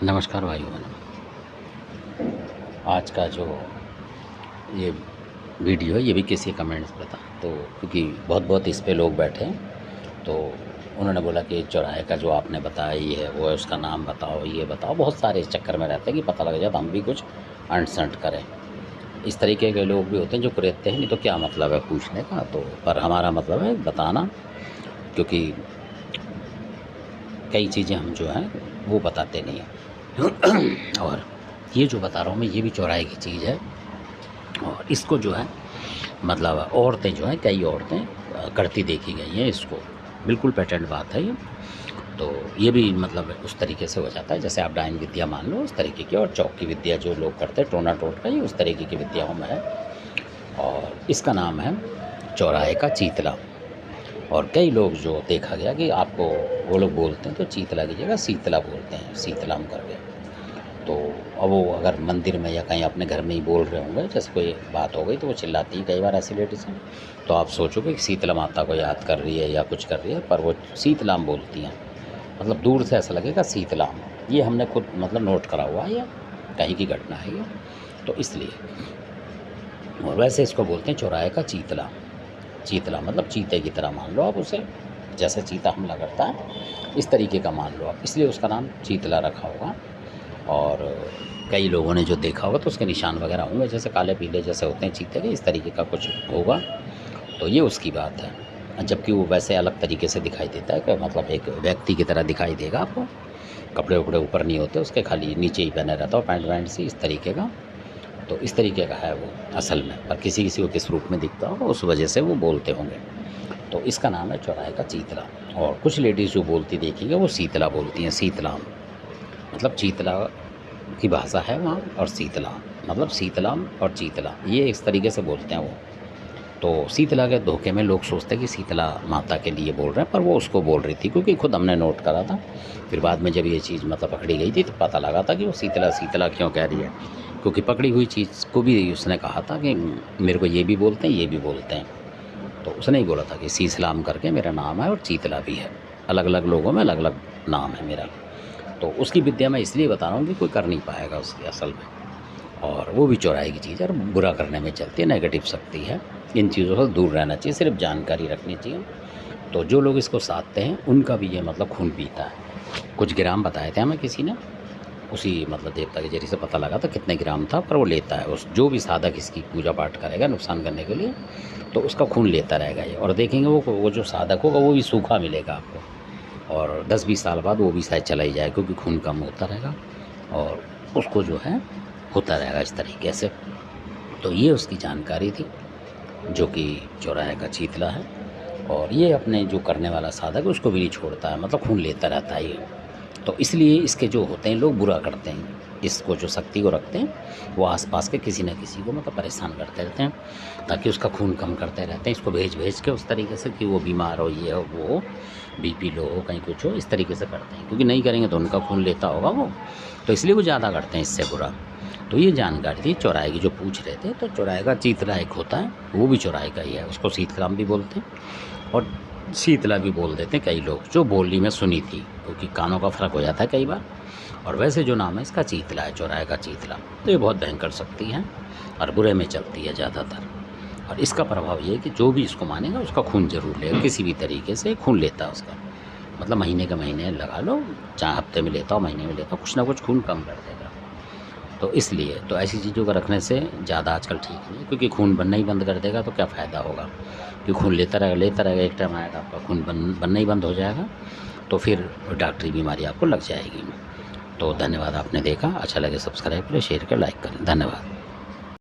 नमस्कार भाइयों बहनों। आज का जो ये वीडियो है ये भी किसी कमेंट्स पर था, तो क्योंकि बहुत बहुत इस पे लोग बैठे हैं, तो उन्होंने बोला कि चौराहे का जो आपने बताया ये है वो है, उसका नाम बताओ, ये बताओ। बहुत सारे इस चक्कर में रहते हैं कि पता लग जाए तो हम भी कुछ अंट-संट करें। इस तरीके के लोग भी होते हैं जो कुरेदते हैं, नहीं तो क्या मतलब है पूछने का। तो पर हमारा मतलब है बताना, क्योंकि कई चीज़ें हम जो हैं वो बताते नहीं हैं। और ये जो बता रहा हूँ मैं, ये भी चौराहे की चीज़ है। और इसको जो है मतलब औरतें जो हैं, कई औरतें करती देखी गई हैं इसको। बिल्कुल पेटेंट बात है ये। तो ये भी मतलब उस तरीके से हो जाता है जैसे आप डायन विद्या मान लो, उस तरीके की। और चौक की विद्या जो लोग करते हैं, टोना टोटका, ये उस तरीके की विद्याओं में है। और इसका नाम है चौराहे का चीतला। और कई लोग जो देखा गया कि आपको वो लोग बोलते हैं तो चीतला की जगह शीतला बोलते हैं, शीतलाम करके। तो अब वो अगर मंदिर में या कहीं अपने घर में ही बोल रहे होंगे, जैसे कोई बात हो गई तो वो चिल्लाती है कई बार ऐसी लेडीज़ हैं, तो आप सोचोगे कि शीतला माता को याद कर रही है या कुछ कर रही है, पर वो शीतलाम बोलती हैं। मतलब दूर से ऐसा लगेगा शीतलाम। ये हमने खुद मतलब नोट करा हुआ है, या कहीं की घटना है ये, तो इसलिए। और वैसे इसको बोलते हैं चौराहे का चीतला। चीतला मतलब चीते की तरह मान लो आप उसे, जैसे चीता हमला करता है इस तरीके का मान लो आप, इसलिए उसका नाम चीतला रखा होगा। और कई लोगों ने जो देखा होगा तो उसके निशान वगैरह होंगे, जैसे काले पीले जैसे होते हैं चीते के, इस तरीके का कुछ होगा। तो ये उसकी बात है। जबकि वो वैसे अलग तरीके से दिखाई देता है कि मतलब एक व्यक्ति की तरह दिखाई देगा आपको। कपड़े उपड़े ऊपर नहीं होते उसके, खाली नीचे ही पहने रहता हो पैंट वैंट सी, इस तरीके का। तो इस तरीके का है वो असल में, पर किसी किसी को किस रूप में दिखता होगा उस वजह से वो बोलते होंगे। तो इसका नाम है चौराहे का चीतला। और कुछ लेडीज़ जो बोलती देखी वो शीतला बोलती हैं, शीतलाम। मतलब चीतला की भाषा है वहाँ, और शीतला मतलब शीतलाम और चीतला, ये इस तरीके से बोलते हैं वो। तो शीतला के धोखे में लोग सोचते हैं कि शीतला माता के लिए बोल रहे हैं, पर वो उसको बोल रही थी, क्योंकि खुद हमने नोट करा था। फिर बाद में जब ये चीज़ मतलब पकड़ी गई थी तो पता लगा था कि वो शीतला शीतला क्यों कह रही है, क्योंकि पकड़ी हुई चीज़ को भी उसने कहा था कि मेरे को ये भी बोलते हैं, ये भी बोलते हैं। तो उसने ही बोला था कि शीसलाम करके मेरा नाम है और चीतला भी है, अलग अलग लोगों में अलग अलग नाम है मेरा। तो उसकी विद्या मैं इसलिए बता रहा हूँ कि कोई कर नहीं पाएगा उसकी असल में। और वो भी चौराहे की चीज़ है और बुरा करने में चलती है, नेगेटिव शक्ति है। इन चीज़ों से दूर रहना चाहिए, सिर्फ जानकारी रखनी चाहिए। तो जो लोग इसको साधते हैं उनका भी ये मतलब खून पीता है। कुछ ग्राम बताए थे हमें किसी ने, उसी मतलब देवता के जरिए से पता लगा था कितने ग्राम था, पर वो लेता है उस जो भी साधक इसकी पूजा पाठ करेगा नुकसान करने के लिए, तो उसका खून लेता रहेगा ये। और देखेंगे वो जो साधक होगा वो भी सूखा मिलेगा आपको, और 10-20 साल बाद वो भी शायद चला ही जाए, क्योंकि खून कम होता रहेगा और उसको जो है होता रहेगा इस तरीके से। तो ये उसकी जानकारी थी, जो कि चौराहे का चीतला है। और ये अपने जो करने वाला साधक है उसको भी नहीं छोड़ता है, मतलब खून लेता रहता है ये। तो इसलिए इसके जो होते हैं लोग बुरा करते हैं, इसको जो शक्ति को रखते हैं वो आसपास के किसी न किसी को मतलब परेशान करते रहते हैं, ताकि उसका खून कम करते रहते हैं, इसको भेज भेज के उस तरीके से कि वो बीमार हो, ये हो, वो हो, बीपी लो हो, कहीं कुछ हो, इस तरीके से करते हैं। क्योंकि नहीं करेंगे तो उनका खून लेता होगा वो, तो इसलिए वो ज़्यादा करते हैं इससे बुरा। तो ये जानकारी थी चौराहे की जो पूछ रहे थे। तो चौराहे का चीतला एक होता है, वो भी चौराहे का ही है, उसको शीतलाम भी बोलते हैं और शीतला भी बोल देते हैं कई लोग, जो बोली में सुनी थी, क्योंकि कानों का फ़र्क हो जाता है कई बार। और वैसे जो नाम है इसका चीतला है, चौराहे का चीतला। तो ये बहुत भयंकर शक्ति है और बुरे में चलती है ज़्यादातर। और इसका प्रभाव ये है कि जो भी इसको मानेगा उसका खून ज़रूर लेगा, किसी भी तरीके से खून लेता है उसका। मतलब महीने के महीने लगा लो, चाहे हफ्ते में लेता हो, महीने में लेता हो, कुछ ना कुछ खून कम कर देगा। तो इसलिए तो ऐसी चीज़ों को रखने से ज़्यादा आजकल ठीक नहीं है, क्योंकि खून बनना ही बंद कर देगा तो क्या फ़ायदा होगा। कि खून लेता रहेगा, एक टाइम आएगा आपका खून बनना ही बंद हो जाएगा, तो फिर डॉक्टरी बीमारी आपको लग जाएगी। तो धन्यवाद, आपने देखा, अच्छा लगे सब्सक्राइब करें, शेयर करें, लाइक करें। धन्यवाद।